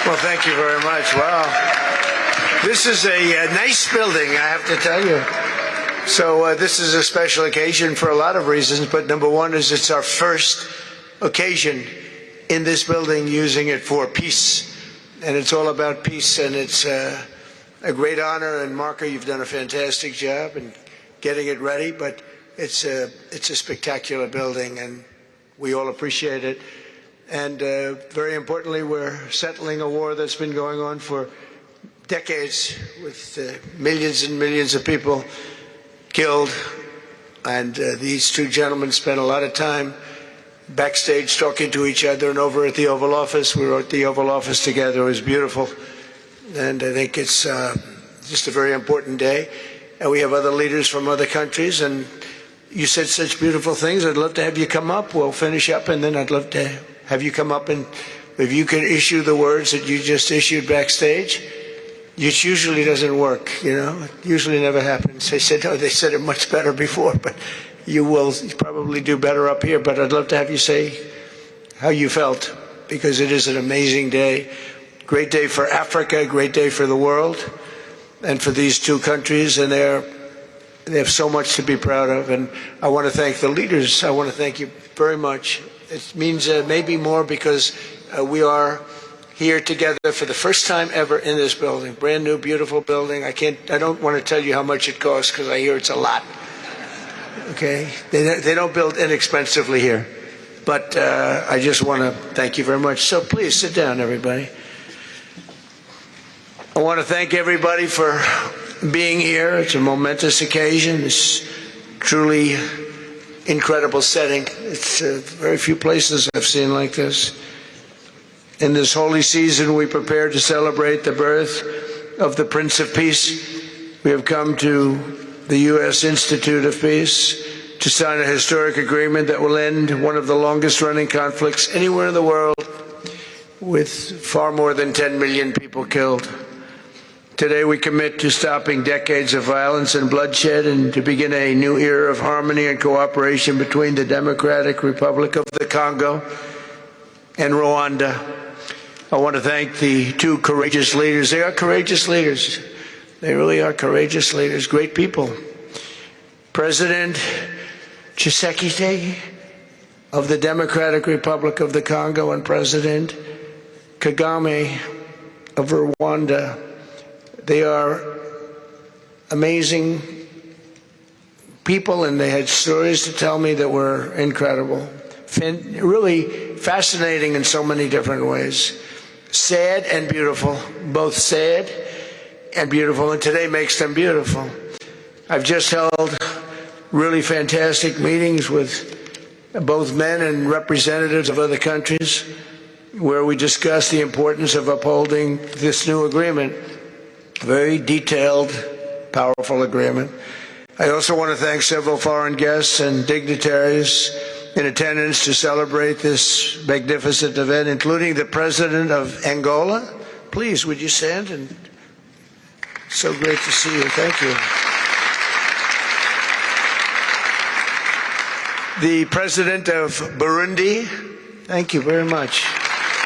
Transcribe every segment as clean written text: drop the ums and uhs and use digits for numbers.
Well, thank you very much. Wow. This is a nice building, I have to tell you. So this is a special occasion for a lot of reasons, but number one is it's our first occasion in this building using it for peace. And it's all about peace, and it's a great honor. And Marco, you've done a fantastic job in getting it ready, but it's a spectacular building, and we all appreciate it. And very importantly, we're settling a war that's been going on for decades with millions and millions of people killed. And these two gentlemen spent a lot of time backstage talking to each other, and over at the Oval Office. We were at the Oval Office together. It was beautiful. And I think it's just a very important day. And we have other leaders from other countries. And you said such beautiful things. I'd love to have you come up. We'll finish up, and then I'd love to have you come up, and if you could issue the words that you just issued backstage. It usually doesn't work, you know. It usually never happens. They said, oh, they said it much better before, but you will probably do better up here. But I'd love to have you say how you felt, because it is an amazing day. Great day for Africa, great day for the world, and for these two countries, and they have so much to be proud of. And I want to thank the leaders. I want to thank you very much. It means maybe more because we are here together for the first time ever in this building. Brand new, beautiful building. I don't want to tell you how much it costs, because I hear it's a lot. Okay? They don't build inexpensively here. But I just want to thank you very much. So please sit down, everybody. I want to thank everybody for being here. It's a momentous occasion. It's truly incredible setting. It's very few places I've seen like this. In this holy season, we prepare to celebrate the birth of the Prince of Peace. We have come to the U.S. Institute of Peace to sign a historic agreement that will end one of the longest-running conflicts anywhere in the world, with far more than 10 million people killed. Today we commit to stopping decades of violence and bloodshed, and to begin a new era of harmony and cooperation between the Democratic Republic of the Congo and Rwanda. I want to thank the two courageous leaders. They are courageous leaders. They really are courageous leaders, great people. President Tshisekedi of the Democratic Republic of the Congo and President Kagame of Rwanda. They are amazing people, and they had stories to tell me that were incredible. Really fascinating in so many different ways. Sad and beautiful, both sad and beautiful, and today makes them beautiful. I've just held really fantastic meetings with both men and representatives of other countries, where we discussed the importance of upholding this new agreement. Very detailed, powerful agreement. I also want to thank several foreign guests and dignitaries in attendance to celebrate this magnificent event, including the President of Angola. Please, would you stand? And so great to see you. Thank you. The President of Burundi. Thank you very much.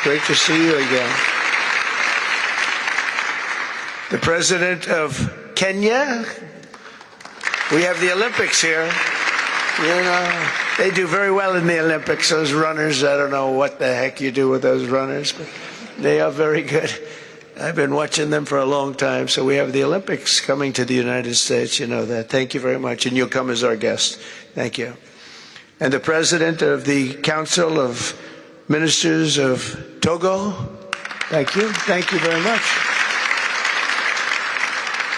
Great to see you again. The President of Kenya. We have the Olympics here. You know, they do very well in the Olympics, those runners. I don't know what the heck you do with those runners, but they are very good. I've been watching them for a long time. So we have the Olympics coming to the United States. You know that. Thank you very much. And you'll come as our guest. Thank you. And the President of the Council of Ministers of Togo. Thank you. Thank you very much.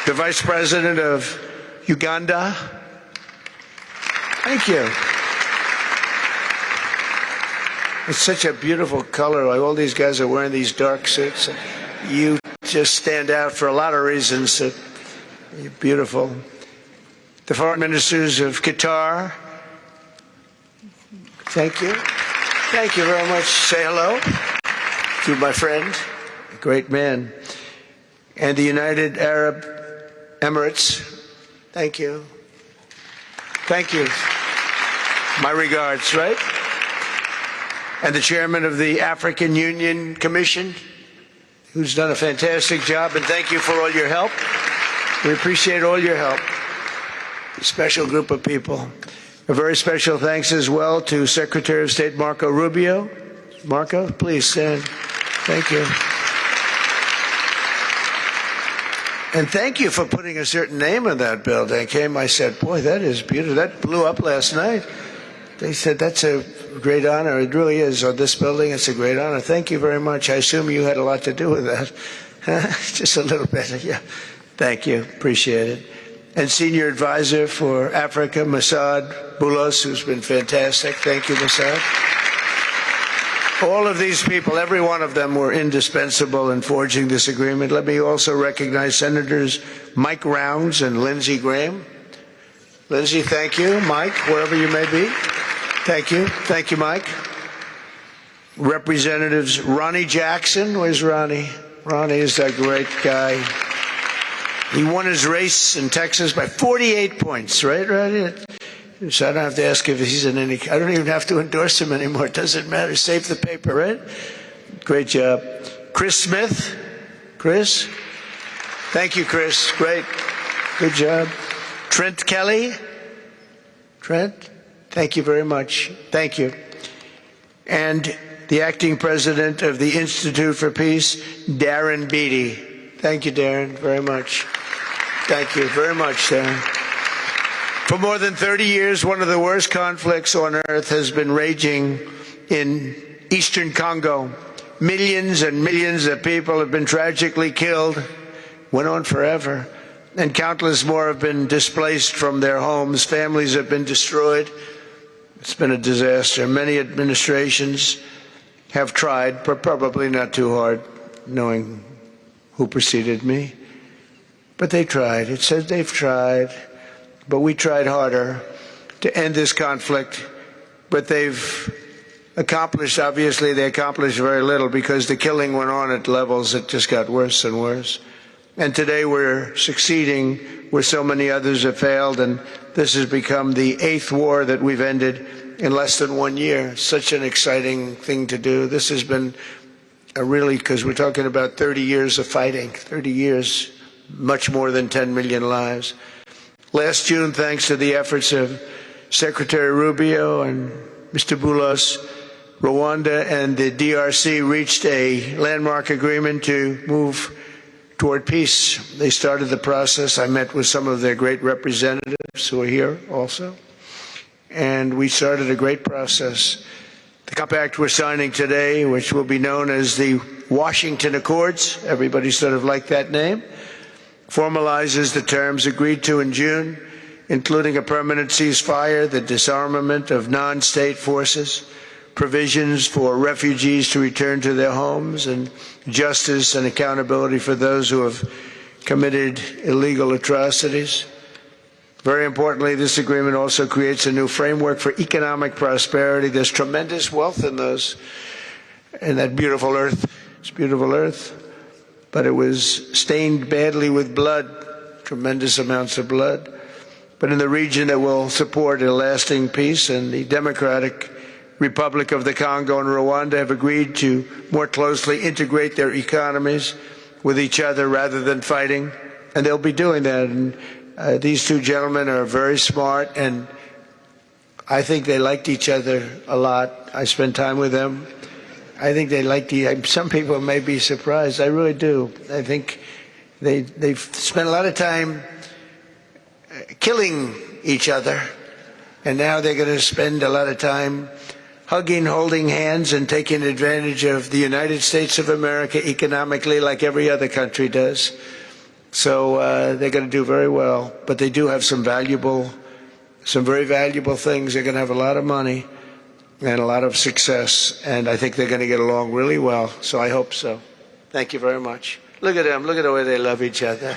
The Vice President of Uganda. Thank you. It's such a beautiful color. Like all these guys are wearing these dark suits. You just stand out for a lot of reasons. You're beautiful. The Foreign Ministers of Qatar. Thank you. Thank you very much. Say hello to my friend, a great man. And the United Arab Emirates. Thank you. Thank you. My regards, right? And the Chairman of the African Union Commission. who's done a fantastic job, and thank you for all your help. We appreciate all your help. A special group of people. A very special thanks as well to Secretary of State Marco Rubio. Marco, please stand. Thank you. And thank you for putting a certain name in that building. I said, boy, that is beautiful. That blew up last night. They said, that's a great honor. It really is. On this building, it's a great honor. Thank you very much. I assume you had a lot to do with that. Just a little bit. Yeah. Thank you. Appreciate it. And Senior Advisor for Africa, Masad Boulos, who's been fantastic. Thank you, Masad. All of these people, every one of them were indispensable in forging this agreement. Let me also recognize Senators Mike Rounds and Lindsey Graham. Lindsey, thank you. Mike, wherever you may be. Thank you. Thank you, Mike. Representatives Ronnie Jackson. Where's Ronnie? Ronnie is that great guy. He won his race in Texas by 48 points, right, Ronnie? So I don't have to ask if he's in any... I don't even have to endorse him anymore. It doesn't matter. Save the paper, right? Great job. Chris Smith. Chris? Thank you, Chris. Great. Good job. Trent Kelly. Trent? Thank you very much. Thank you. And the acting president of the Institute for Peace, Darren Beatty. Thank you, Darren, very much. Thank you very much, Darren. For more than 30 years, one of the worst conflicts on earth has been raging in eastern Congo. Millions and millions of people have been tragically killed, went on forever, and countless more have been displaced from their homes. Families have been destroyed. It's been a disaster. Many administrations have tried, but probably not too hard, knowing who preceded me. But they tried. It says they've tried. But we tried harder to end this conflict. But they've accomplished, obviously, they accomplished very little because the killing went on at levels that just got worse and worse. And today we're succeeding where so many others have failed. And this has become the 8th war that we've ended in less than 1 year. Such an exciting thing to do. This has been a really, because we're talking about 30 years of fighting, 30 years, much more than 10 million lives. Last June, thanks to the efforts of Secretary Rubio and Mr. Boulos, Rwanda and the DRC reached a landmark agreement to move toward peace. They started the process. I met with some of their great representatives who are here also. And we started a great process. The compact we're signing today, which will be known as the Washington Accords, everybody sort of liked that name, formalizes the terms agreed to in June, including a permanent ceasefire, the disarmament of non-state forces, provisions for refugees to return to their homes, and justice and accountability for those who have committed illegal atrocities. Very importantly, this agreement also creates a new framework for economic prosperity. There's tremendous wealth in that beautiful earth. It's beautiful earth. But it was stained badly with blood, tremendous amounts of blood. But in the region that will support a lasting peace, and the Democratic Republic of the Congo and Rwanda have agreed to more closely integrate their economies with each other rather than fighting. And they'll be doing that. And these two gentlemen are very smart, and I think they liked each other a lot. I spent time with them. I think they like some people may be surprised. I really do. I think they've spent a lot of time killing each other, and now they're going to spend a lot of time hugging, holding hands, and taking advantage of the United States of America economically like every other country does. So they're going to do very well. But they do have some very valuable things. They're going to have a lot of money and a lot of success, and I think they're going to get along really well, so I hope so. Thank you very much. Look at them. Look at the way they love each other.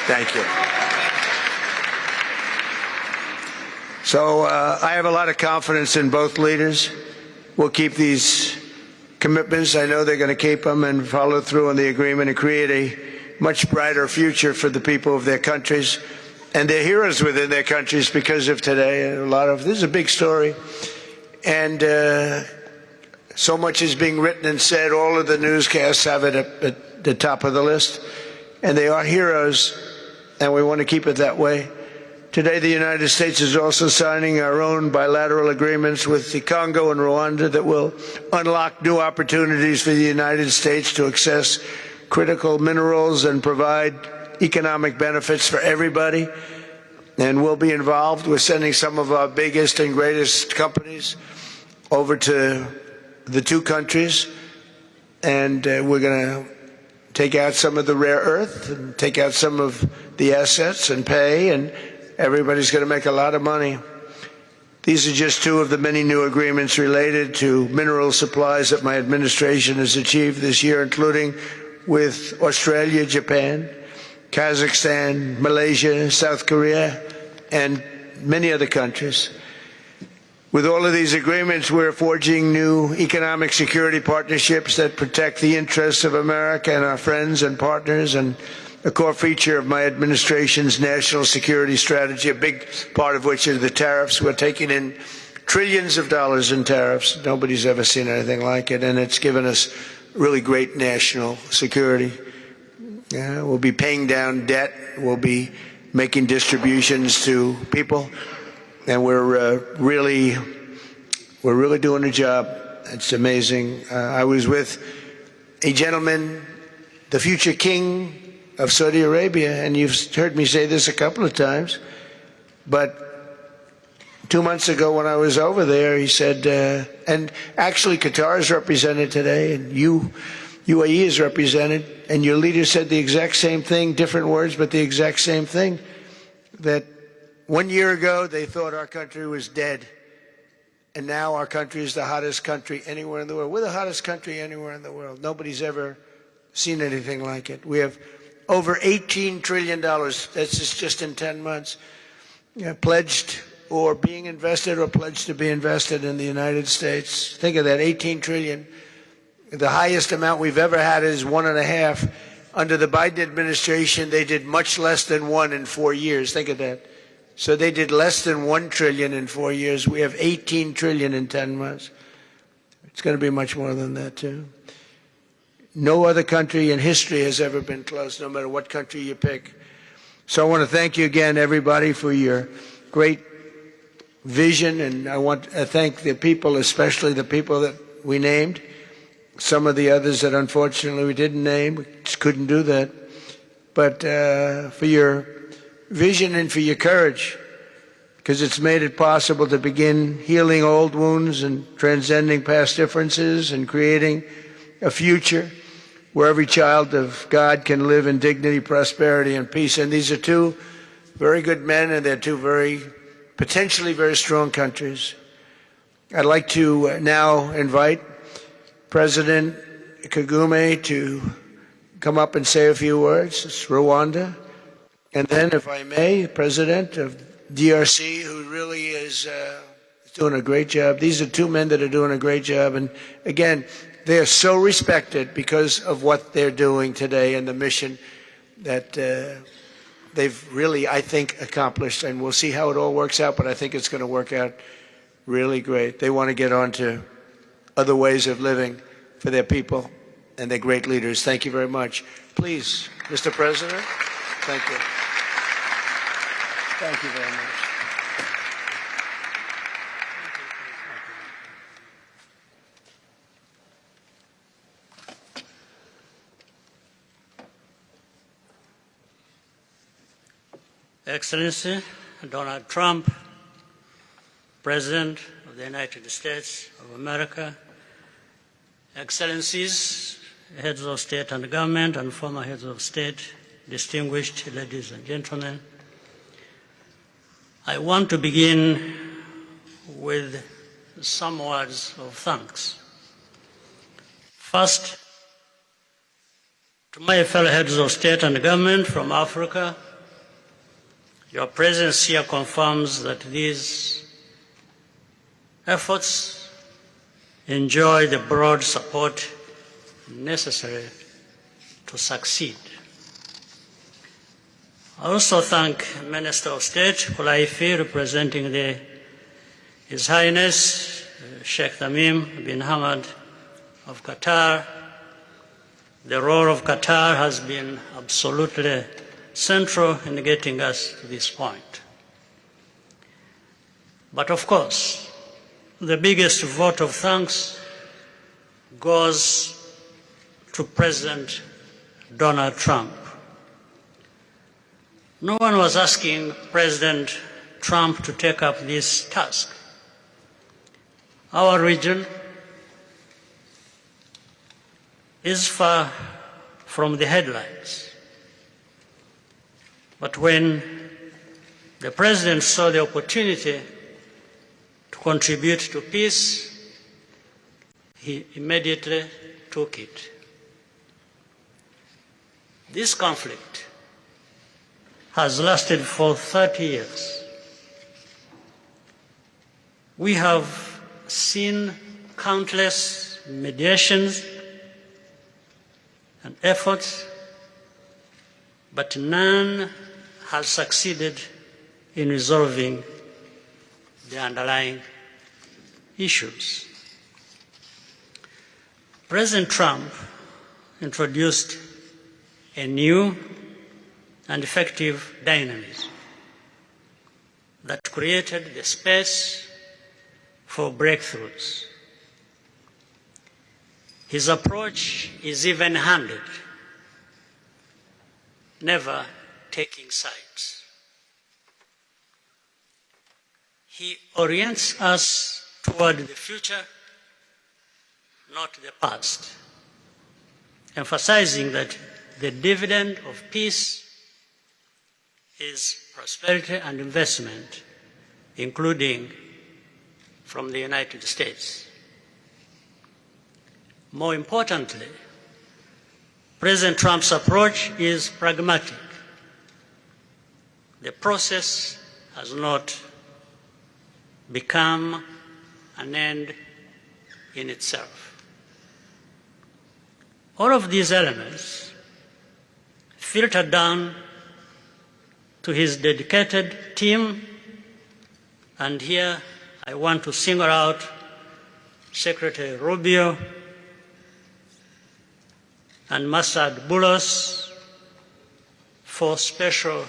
Thank you. So I have a lot of confidence in both leaders. We'll keep these commitments. I know they're going to keep them and follow through on the agreement and create a much brighter future for the people of their countries. And they're heroes within their countries because of today. This is a big story. And So much is being written and said. All of the newscasts have it at the top of the list. And they are heroes, and we want to keep it that way. Today, the United States is also signing our own bilateral agreements with the Congo and Rwanda that will unlock new opportunities for the United States to access critical minerals and provide economic benefits for everybody. And we'll be involved with sending some of our biggest and greatest companies over to the two countries, and we're going to take out some of the rare earth and take out some of the assets and pay, and everybody's going to make a lot of money. These are just two of the many new agreements related to mineral supplies that my administration has achieved this year, including with Australia, Japan, Kazakhstan, Malaysia, South Korea, and many other countries. With all of these agreements, we're forging new economic security partnerships that protect the interests of America and our friends and partners, and a core feature of my administration's national security strategy, a big part of which are the tariffs. We're taking in trillions of dollars in tariffs. Nobody's ever seen anything like it, and it's given us really great national security. We'll be paying down debt. We'll be making distributions to people. And we're really doing a job. It's amazing. I was with a gentleman, the future king of Saudi Arabia, and you've heard me say this a couple of times, but 2 months ago when I was over there, he said, and actually Qatar is represented today, and UAE is represented, and your leader said the exact same thing, different words, but the exact same thing, that 1 year ago, they thought our country was dead, and now our country is the hottest country anywhere in the world. We're the hottest country anywhere in the world. Nobody's ever seen anything like it. We have over $18 trillion, that's just in 10 months, pledged or being invested or pledged to be invested in the United States. Think of that, 18 trillion. The highest amount we've ever had is 1.5. Under the Biden administration, they did much less than 1 in 4 years. Think of that. So they did less than 1 trillion in 4 years. We have 18 trillion in 10 months. It's going to be much more than that, too. No other country in history has ever been close, no matter what country you pick. So I want to thank you again, everybody, for your great vision. And I want to thank the people, especially the people that we named. Some of the others that unfortunately we didn't name, we just couldn't do that. But for your vision and for your courage, because it's made it possible to begin healing old wounds and transcending past differences and creating a future where every child of God can live in dignity, prosperity, and peace. And these are two very good men, and they're two potentially very strong countries. I'd like to now invite President Kagame to come up and say a few words. It's Rwanda. And then, if I may, President of DRC, who really is doing a great job. These are two men that are doing a great job. And again, they are so respected because of what they're doing today and the mission that they've really, I think, accomplished. And we'll see how it all works out, but I think it's going to work out really great. They want to get on to other ways of living for their people, and they're great leaders. Thank you very much. Please, Mr. President. Thank you. Thank you very much. Excellency Donald Trump, President of the United States of America, Excellencies, heads of state and government and former heads of state, distinguished ladies and gentlemen, I want to begin with some words of thanks. First, to my fellow heads of state and government from Africa, your presence here confirms that these efforts enjoy the broad support necessary to succeed. I also thank Minister of State Kulaifi, representing His Highness Sheikh Tamim bin Hamad of Qatar. The role of Qatar has been absolutely central in getting us to this point. But of course, the biggest vote of thanks goes to President Donald Trump. No one was asking President Trump to take up this task. Our region is far from the headlines. But when the President saw the opportunity to contribute to peace, he immediately took it. This conflict has lasted for 30 years. We have seen countless mediations and efforts, but none has succeeded in resolving the underlying issues. President Trump introduced a new and effective dynamism that created the space for breakthroughs. His approach is even-handed, never taking sides. He orients us toward the future, not the past, emphasizing that the dividend of peace is prosperity and investment, including from the United States. More importantly, President Trump's approach is pragmatic. The process has not become an end in itself. All of these elements filter down to his dedicated team, and here I want to single out Secretary Rubio and Masad Boulos for special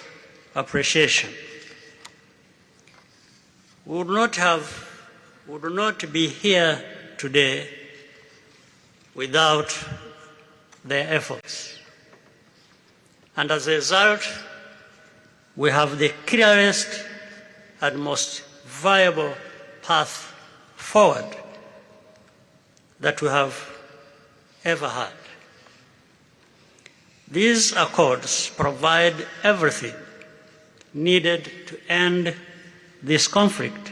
appreciation. We would not be here today without their efforts. And as a result, we have the clearest and most viable path forward that we have ever had. These accords provide everything needed to end this conflict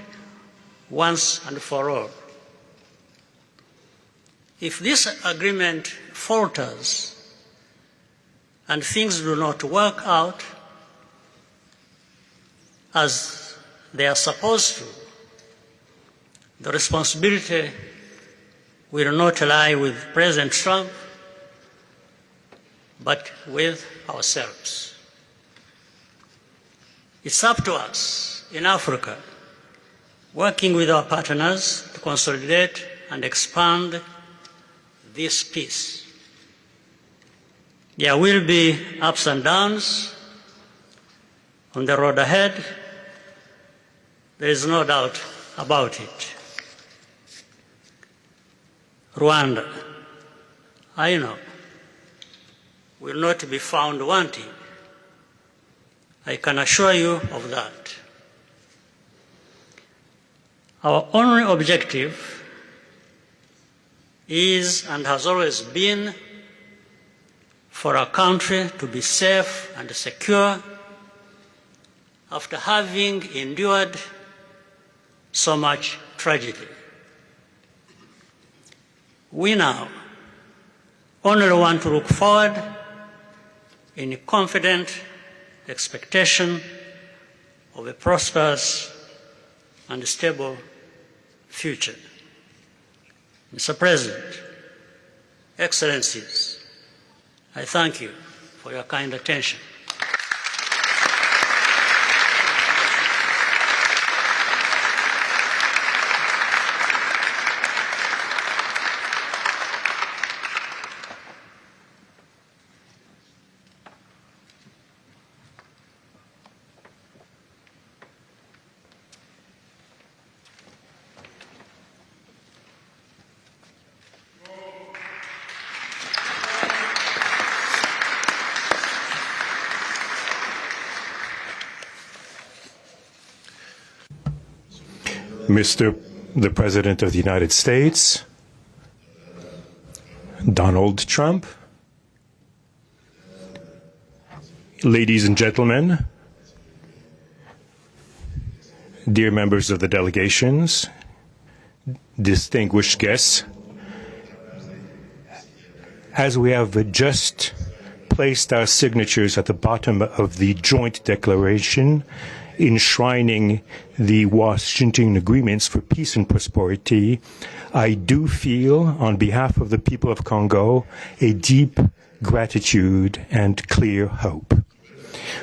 once and for all. If this agreement falters and things do not work out as they are supposed to, the responsibility will not lie with President Trump, but with ourselves. It's up to us in Africa, working with our partners to consolidate and expand this peace. There will be ups and downs on the road ahead. There is no doubt about it. Rwanda, I know, will not be found wanting. I can assure you of that. Our only objective is and has always been for our country to be safe and secure after having endured so much tragedy. We now only want to look forward in confident expectation of a prosperous and stable future. Mr. President, Excellencies, I thank you for your kind attention. Mr. the President of the United States, Donald Trump, ladies and gentlemen, dear members of the delegations, distinguished guests, as we have just placed our signatures at the bottom of the joint declaration enshrining the Washington agreements for peace and prosperity, I do feel, on behalf of the people of Congo, a deep gratitude and clear hope.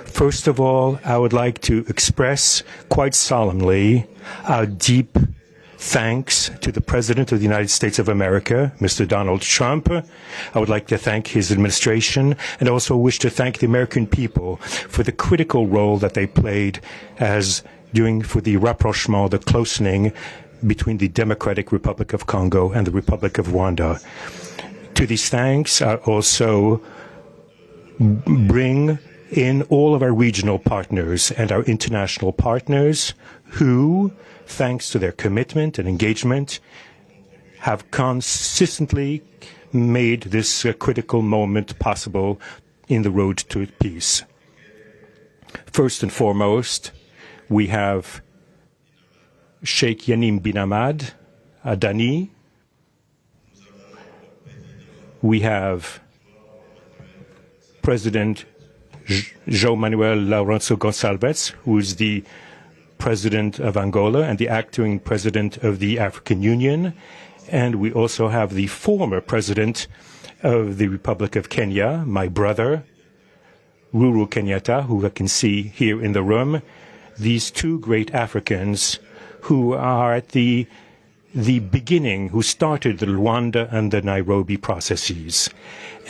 First of all, I would like to express quite solemnly our deep thanks to the President of the United States of America, Mr. Donald Trump. I would like to thank his administration and also wish to thank the American people for the critical role that they played for the rapprochement, the closening between the Democratic Republic of Congo and the Republic of Rwanda. To these thanks, I also bring in all of our regional partners and our international partners who, thanks to their commitment and engagement, have consistently made this critical moment possible in the road to peace. First and foremost, we have Sheikh Yanim bin Ahmad Adani. We have President João Manuel Lourenço Gonçalves, who is the President of Angola and the acting President of the African Union. And we also have the former President of the Republic of Kenya, my brother, Uhuru Kenyatta, who I can see here in the room. These two great Africans who are at the beginning, who started the Rwanda and the Nairobi processes.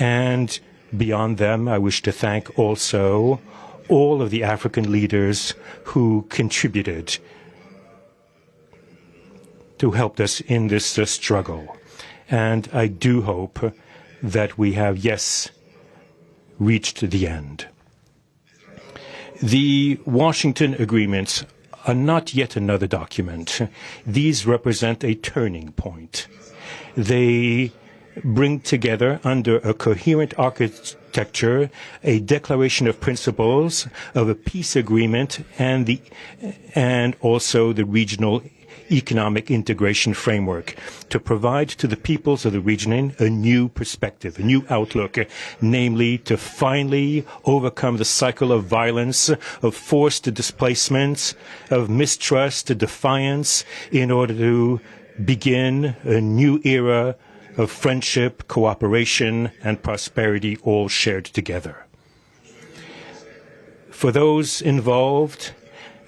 And beyond them, I wish to thank also all of the African leaders who contributed to help us in this struggle. And I do hope that we have, yes, reached the end. The Washington agreements are not yet another document. These represent a turning point. They bring together under a coherent architecture a declaration of principles of a peace agreement and also the regional economic integration framework to provide to the peoples of the region a new perspective, a new outlook, namely to finally overcome the cycle of violence, of forced displacements, of mistrust, defiance, in order to begin a new era of friendship, cooperation, and prosperity all shared together. For those involved,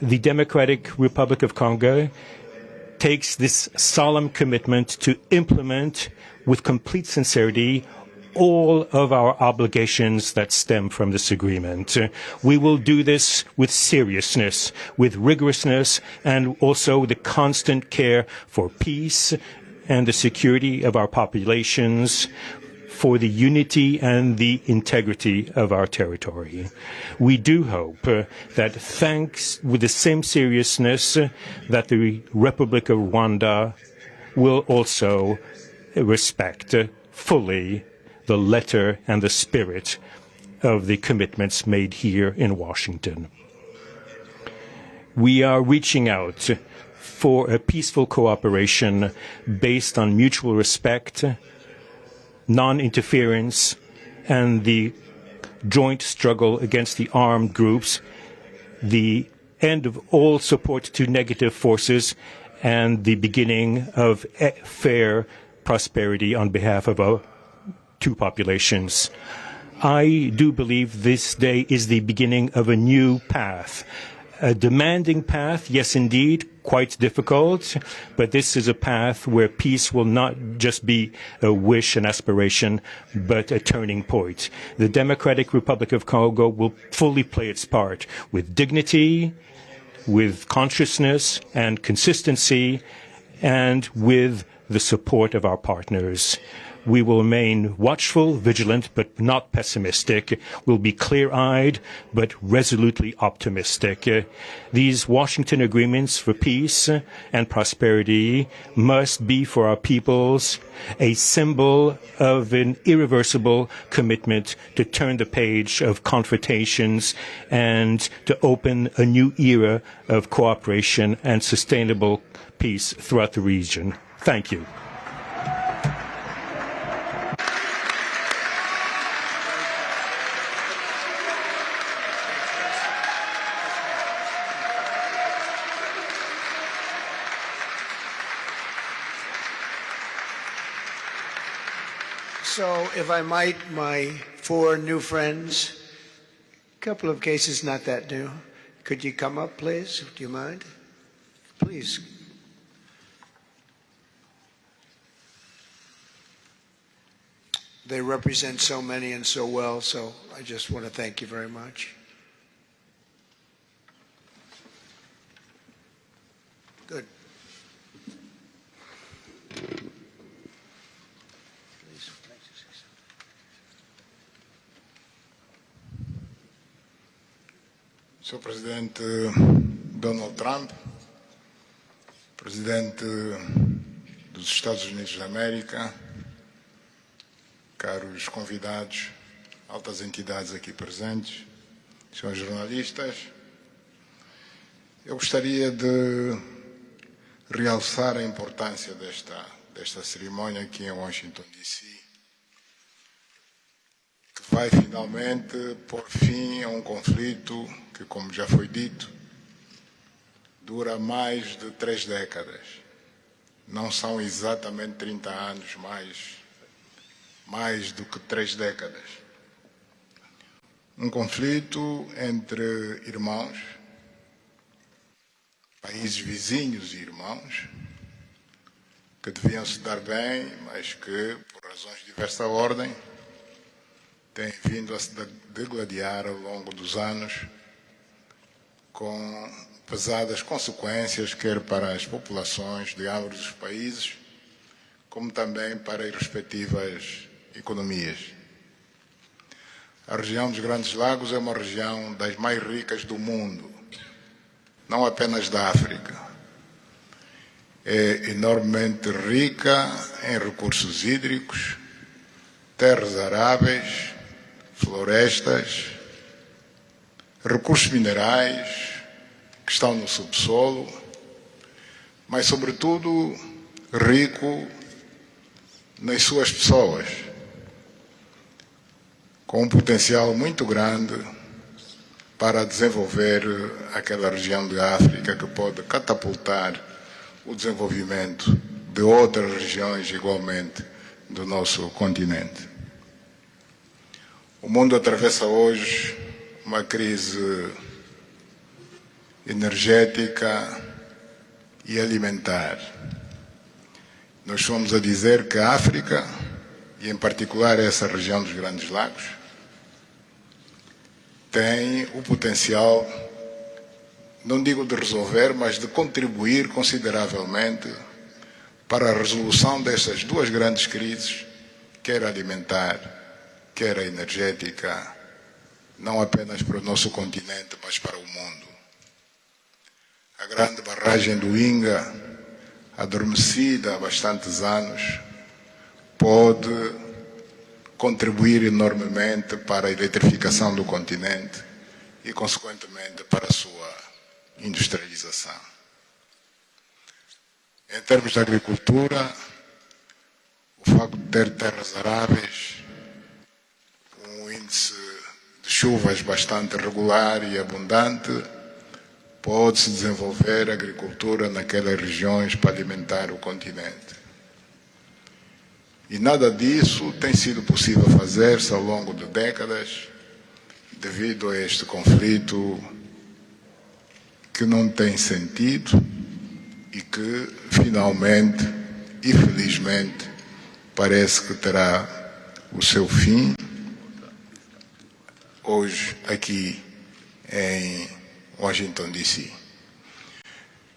the Democratic Republic of Congo takes this solemn commitment to implement with complete sincerity all of our obligations that stem from this agreement. We will do this with seriousness, with rigorousness, and also the constant care for peace and the security of our populations, for the unity and the integrity of our territory. We do hope that thanks with the same seriousness that the Republic of Rwanda will also respect fully the letter and the spirit of the commitments made here in Washington. We are reaching out for a peaceful cooperation based on mutual respect, non-interference, and the joint struggle against the armed groups, the end of all support to negative forces, and the beginning of fair prosperity on behalf of our two populations. I do believe this day is the beginning of a new path. A demanding path, yes indeed, quite difficult, but this is a path where peace will not just be a wish, an aspiration, but a turning point. The Democratic Republic of Congo will fully play its part with dignity, with consciousness and consistency, and with the support of our partners. We will remain watchful, vigilant, but not pessimistic. We'll be clear-eyed, but resolutely optimistic. These Washington agreements for peace and prosperity must be for our peoples a symbol of an irreversible commitment to turn the page of confrontations and to open a new era of cooperation and sustainable peace throughout the region. Thank you. So, if I might, my 4 new friends, a couple of cases not that new. Could you come up, please? Do you mind? Please. They represent so many and so well, so I just want to thank you very much. Good. Sr. Presidente Donald Trump, Presidente dos Estados Unidos da América, caros convidados, altas entidades aqui presentes, senhores jornalistas, eu gostaria de realçar a importância desta cerimônia aqui em Washington, D.C., que vai finalmente pôr fim a um conflito que, como já foi dito, dura mais de 3 décadas. Não são exatamente 30 anos, mais do que 3 décadas. Um conflito entre irmãos, países vizinhos e irmãos, que deviam se dar bem, mas que, por razões de diversa ordem, têm vindo a se degladiar ao longo dos anos, com pesadas consequências, quer para as populações de ambos os países, como também para as respectivas economias. A região dos Grandes Lagos é uma região das mais ricas do mundo, não apenas da África. É enormemente rica em recursos hídricos, terras aráveis, florestas, recursos minerais que estão no subsolo, mas, sobretudo, rico nas suas pessoas, com um potencial muito grande para desenvolver aquela região de África que pode catapultar o desenvolvimento de outras regiões igualmente do nosso continente. O mundo atravessa hoje uma crise energética e alimentar. Nós estamos a dizer que a África, e em particular essa região dos Grandes Lagos, tem o potencial, não digo de resolver, mas de contribuir consideravelmente para a resolução dessas 2 grandes crises, quer alimentar, quer a energética, não apenas para o nosso continente, mas para o mundo. A grande barragem do Inga, adormecida há bastantes anos, pode contribuir enormemente para a eletrificação do continente e, consequentemente, para a sua industrialização. Em termos de agricultura, o facto de ter terras aráveis, um índice de chuvas bastante regular e abundante, pode-se desenvolver agricultura naquelas regiões para alimentar o continente. E nada disso tem sido possível fazer-se ao longo de décadas, devido a este conflito que não tem sentido e que, finalmente e felizmente, parece que terá o seu fim hoje aqui em Washington, D.C.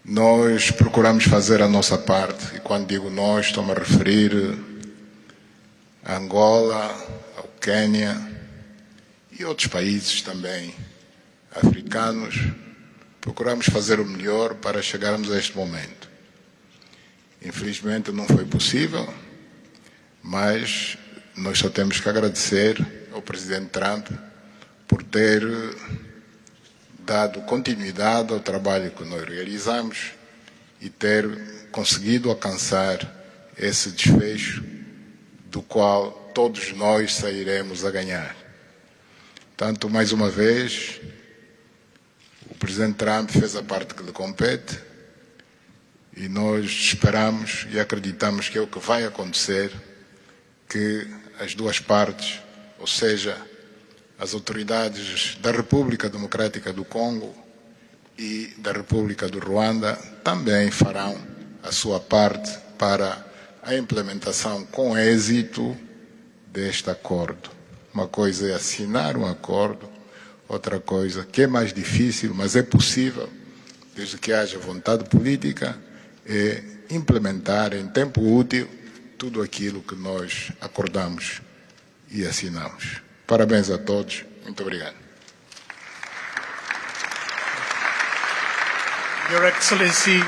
Nós procuramos fazer a nossa parte, e quando digo nós, estou-me a referir a Angola, ao Quênia e outros países também africanos, procuramos fazer o melhor para chegarmos a este momento. Infelizmente não foi possível, mas nós só temos que agradecer ao presidente Trump por ter dado continuidade ao trabalho que nós realizamos e ter conseguido alcançar esse desfecho do qual todos nós sairemos a ganhar. Portanto, mais uma vez, o presidente Trump fez a parte que lhe compete e nós esperamos e acreditamos que é o que vai acontecer, que as duas partes, ou seja, as autoridades da República Democrática do Congo e da República do Rwanda também farão a sua parte para a implementação com êxito deste acordo. Uma coisa é assinar um acordo, outra coisa que é mais difícil, mas é possível, desde que haja vontade política, é implementar em tempo útil tudo aquilo que nós acordamos e assinamos. Parabéns a todos. Muito obrigado. Your Excellency,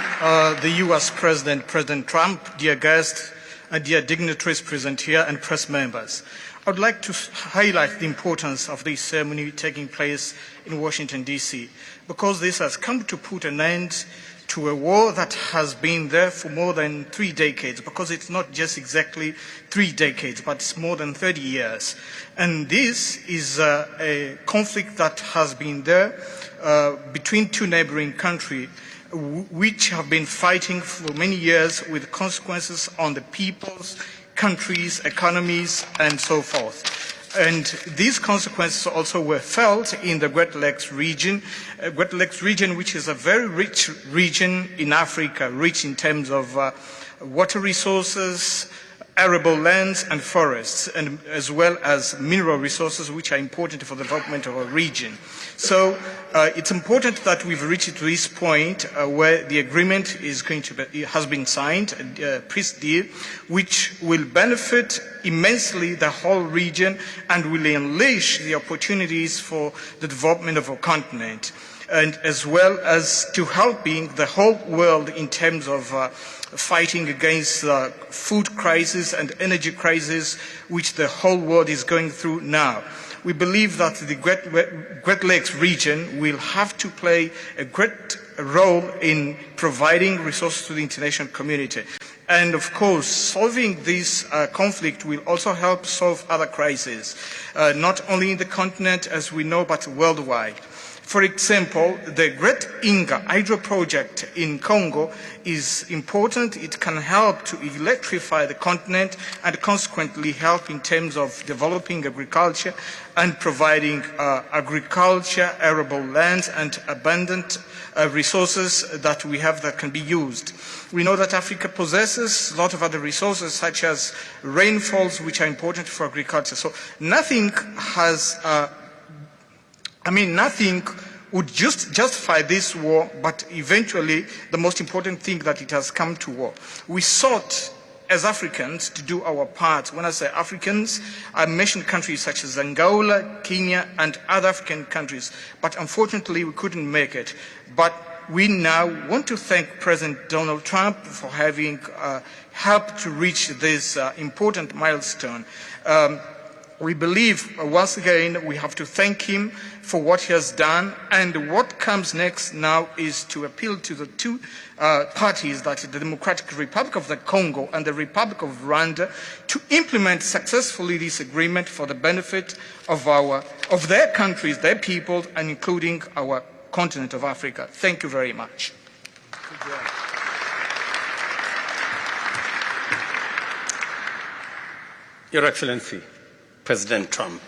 the U.S. President, President Trump, dear guests, and dear dignitaries present here and press members. I would like to highlight the importance of this ceremony taking place in Washington, D.C., because this has come to put an end to a war that has been there for more than 3 decades, because it's not just exactly 3 decades, but it's more than 30 years. And this is a conflict that has been there between two neighboring countries, which have been fighting for many years with consequences on the peoples, countries, economies, and so forth. And these consequences also were felt in the Great Lakes region, which is a very rich region in Africa, rich in terms of water resources, arable lands and forests, and as well as mineral resources which are important for the development of a region. So it's important that we've reached to this point where the agreement is going to be, has been signed, a peace deal, which will benefit immensely the whole region and will unleash the opportunities for the development of our continent, and as well as to helping the whole world in terms of fighting against the food crisis and energy crisis which the whole world is going through now. We believe that the Great Lakes region will have to play a great role in providing resources to the international community. And of course, solving this conflict will also help solve other crises, not only in the continent as we know, but worldwide. For example, the Great Inga hydro project in Congo is important. It can help to electrify the continent and consequently help in terms of developing agriculture and providing agriculture, arable lands and abundant resources that we have that can be used. We know that Africa possesses a lot of other resources such as rainfalls which are important for agriculture. So nothing has nothing would justify this war, but eventually the most important thing that it has come to war. We sought as Africans to do our part. When I say Africans, I mentioned countries such as Angola, Kenya, and other African countries, but unfortunately we couldn't make it. But we now want to thank President Donald Trump for having helped to reach this important milestone. We believe, once again, we have to thank him for what he has done, and what comes next now is to appeal to the two parties, that is the Democratic Republic of the Congo and the Republic of Rwanda, to implement successfully this agreement for the benefit of their countries, their people, and including our continent of Africa. Thank you very much. Your Excellency, President Trump,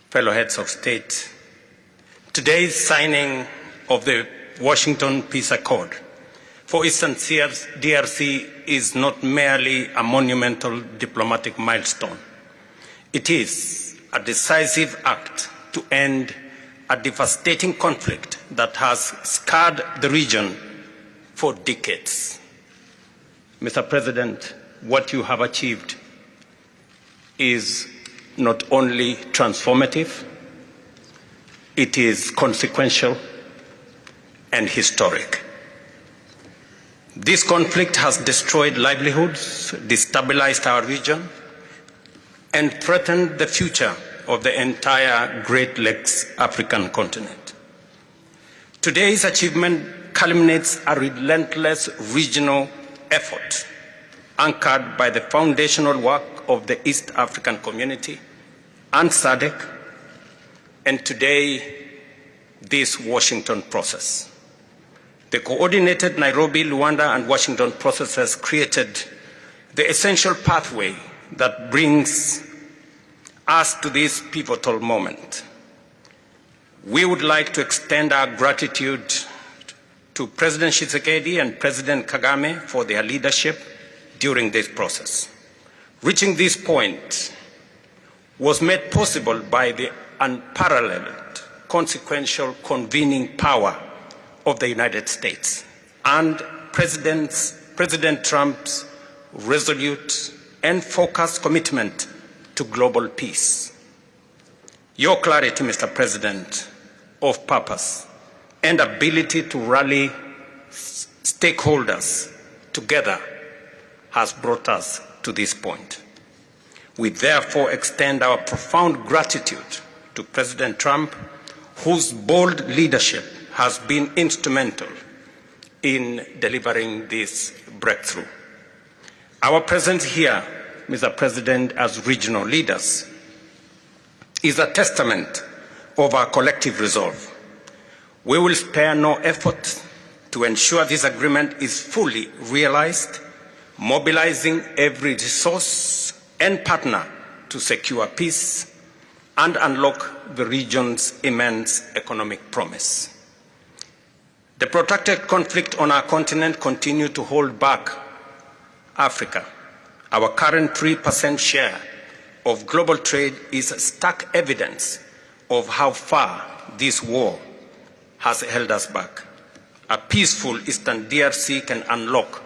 fellow heads of state, today's signing of the Washington Peace Accord for Eastern DRC is not merely a monumental diplomatic milestone. It is a decisive act to end a devastating conflict that has scarred the region for decades. Mr. President, what you have achieved is not only transformative, it is consequential and historic. This conflict has destroyed livelihoods, destabilized our region, and threatened the future of the entire Great Lakes African continent. Today's achievement culminates a relentless regional effort anchored by the foundational work of the East African Community and SADC, and today, this Washington process. The coordinated Nairobi, Rwanda, and Washington processes created the essential pathway that brings us to this pivotal moment. We would like to extend our gratitude to President Tshisekedi and President Kagame for their leadership during this process. Reaching this point was made possible by the unparalleled consequential convening power of the United States and President Trump's resolute and focused commitment to global peace. Your clarity, Mr. President, of purpose and ability to rally stakeholders together has brought us to this point. We therefore extend our profound gratitude to President Trump, whose bold leadership has been instrumental in delivering this breakthrough. Our presence here, Mr. President, as regional leaders, is a testament of our collective resolve. We will spare no effort to ensure this agreement is fully realized, mobilizing every resource and partner to secure peace and unlock the region's immense economic promise. The protracted conflict on our continent continues to hold back Africa. Our current 3% share of global trade is stark evidence of how far this war has held us back. A peaceful Eastern DRC can unlock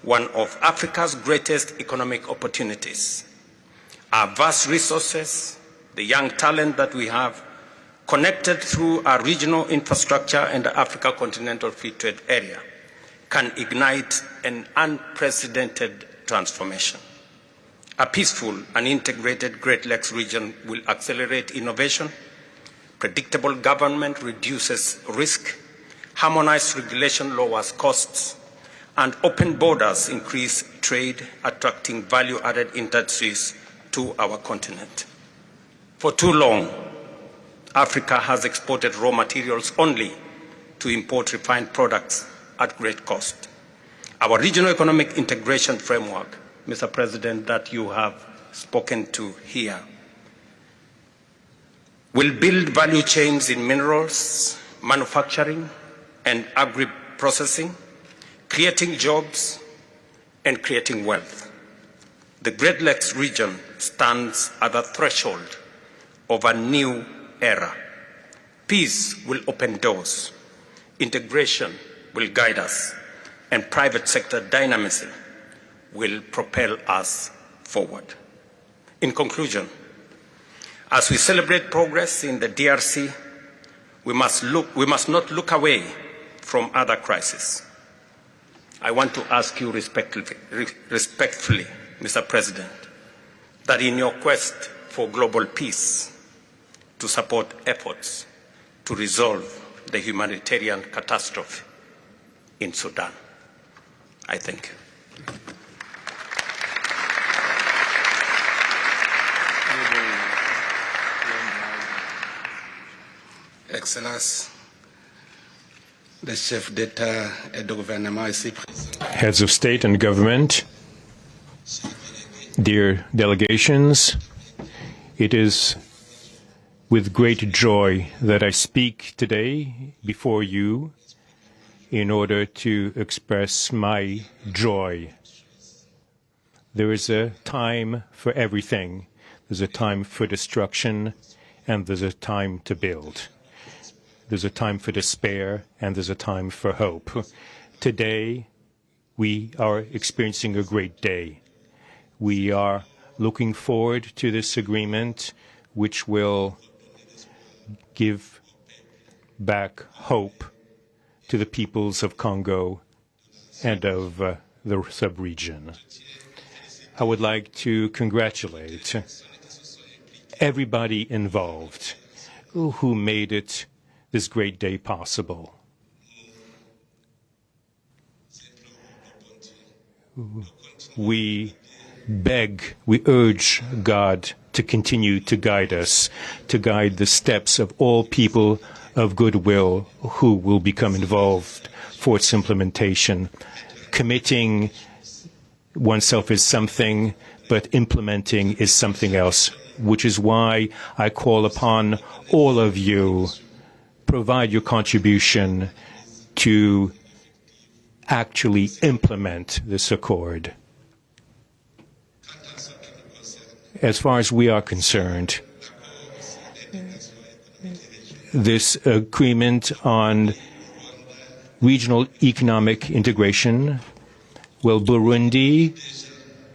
one of Africa's greatest economic opportunities. Our vast resources, the young talent that we have, connected through our regional infrastructure and the Africa Continental Free Trade Area, can ignite an unprecedented transformation. A peaceful and integrated Great Lakes region will accelerate innovation, predictable government reduces risk, harmonized regulation lowers costs, and open borders increase trade, attracting value-added industries to our continent. For too long, Africa has exported raw materials only to import refined products at great cost. Our regional economic integration framework, Mr. President, that you have spoken to here, will build value chains in minerals, manufacturing, and agri-processing, creating jobs and creating wealth. The Great Lakes region stands at the threshold of a new era. Peace will open doors, integration will guide us, and private sector dynamism will propel us forward. In conclusion, as we celebrate progress in the DRC, we must not look away from other crises. I want to ask you respectfully, Mr. President, that in your quest for global peace, to support efforts to resolve the humanitarian catastrophe in Sudan. I thank you. Excellence, le chef d'État et de gouvernement ici présent. Heads of state and government, dear delegations, it is with great joy that I speak today before you in order to express my joy. There is a time for everything. There's a time for destruction, and there's a time to build. There's a time for despair, and there's a time for hope. Today, we are experiencing a great day. We are looking forward to this agreement, which will give back hope to the peoples of Congo and of the sub-region. I would like to congratulate everybody involved who made this great day possible. We urge God to continue to guide us, to guide the steps of all people of goodwill who will become involved for its implementation. Committing oneself is something, but implementing is something else, which is why I call upon all of you, provide your contribution to actually implement this accord. As far as we are concerned, this agreement on regional economic integration, well, Burundi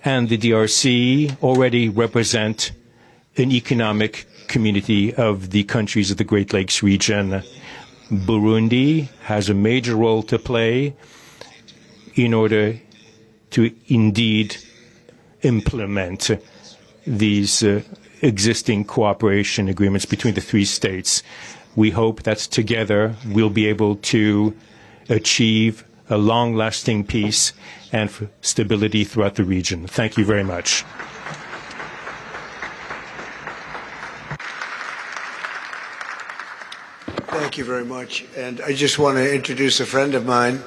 and the DRC already represent an economic community of the countries of the Great Lakes region. Burundi has a major role to play in order to indeed implement these existing cooperation agreements between the three states. We hope that together we'll be able to achieve a long-lasting peace and stability throughout the region. Thank you very much. Thank you very much. And I just want to introduce a friend of mine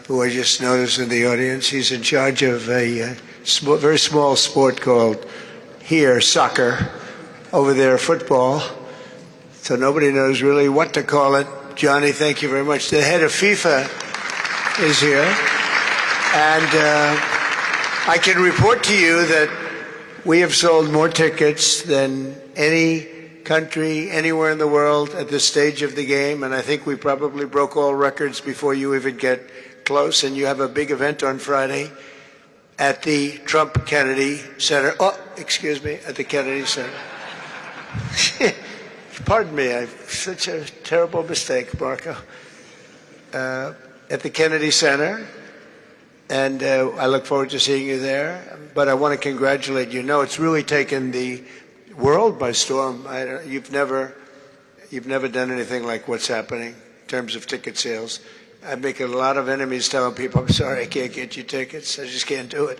who I just noticed in the audience. He's in charge of a very small sport called here, soccer, over there, football. So nobody knows really what to call it. Johnny, thank you very much. The head of FIFA is here. And I can report to you that we have sold more tickets than any country anywhere in the world at this stage of the game. And I think we probably broke all records before you even get close. And you have a big event on Friday at the Trump Kennedy Center. Oh, excuse me, at the Kennedy Center. Pardon me, I've such a terrible mistake, Marco. At the Kennedy Center, and I look forward to seeing you there. But I want to congratulate you. No, it's really taken the world by storm. You've never done anything like what's happening in terms of ticket sales. I'm making a lot of enemies telling people, I'm sorry, I can't get you tickets. I just can't do it.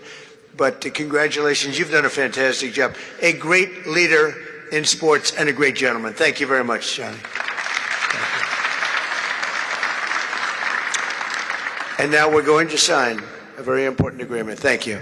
But congratulations, you've done a fantastic job. A great leader in sports and a great gentleman. Thank you very much, Johnny. And now we're going to sign a very important agreement. Thank you.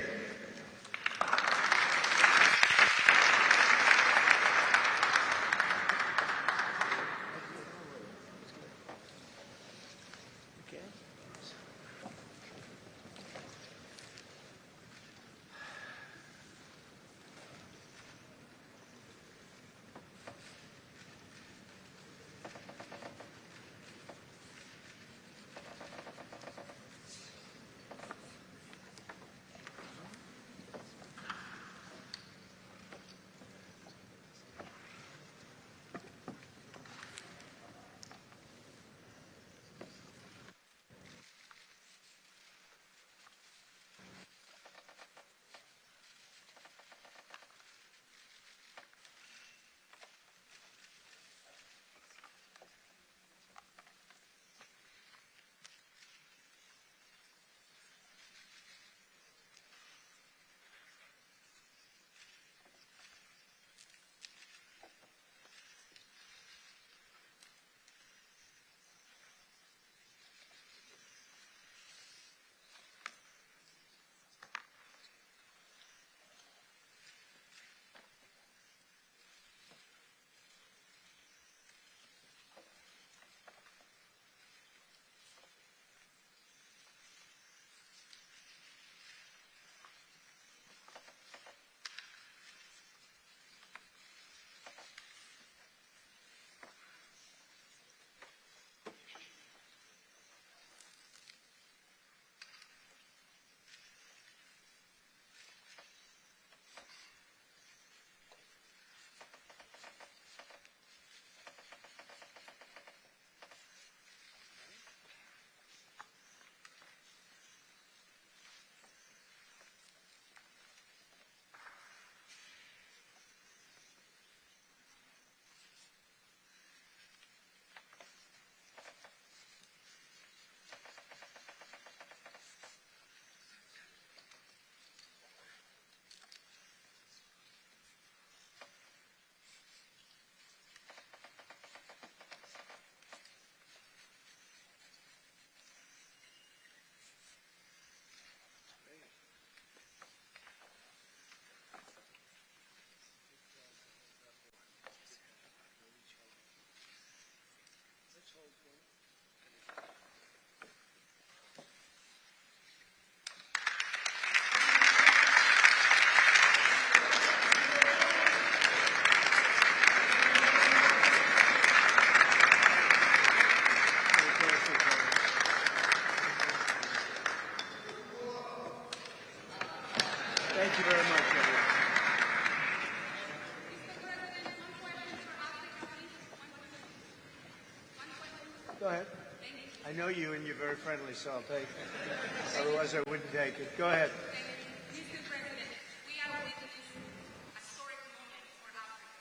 Thank you very much, everyone. Go ahead. I know you and you're very friendly, so I'll take it. Otherwise, I wouldn't take it. Go ahead. Mr. President, we are witnessing a historic moment for Africa.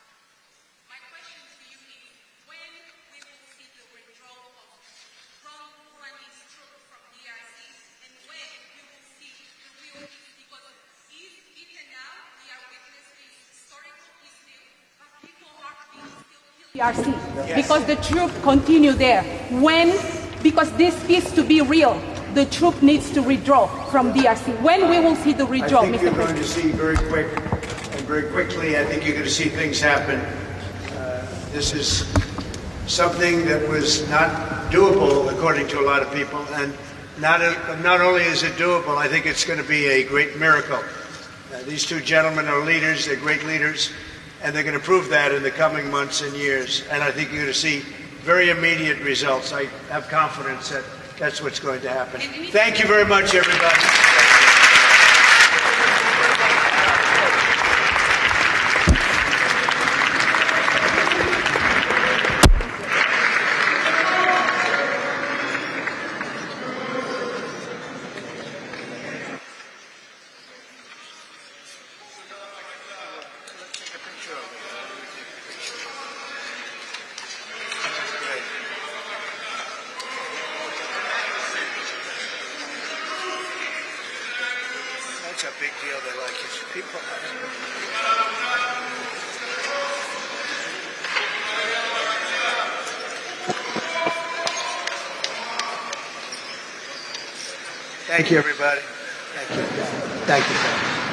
My question to you is, when we will see the withdrawal of strong Rwandese troops from DRC, and when we will see the real peace? Because even now, we are witnessing historical peace deal, but people are being still killed. DRC, because the troops continue there. Because this peace to be real, the troop needs to withdraw from DRC. When we will see the withdrawal, I think Mr. you're President? going to see very quick and very quickly. I think you're going to see things happen. This is something that was not doable, according to a lot of people, and not only is it doable, I think it's going to be a great miracle. These two gentlemen are leaders, they're great leaders, and they're going to prove that in the coming months and years. And I think you're going to see very immediate results. I have confidence that that's what's going to happen. Thank you very much, everybody. That's a big deal. They like it. People. Thank you, everybody. Thank you. Thank you.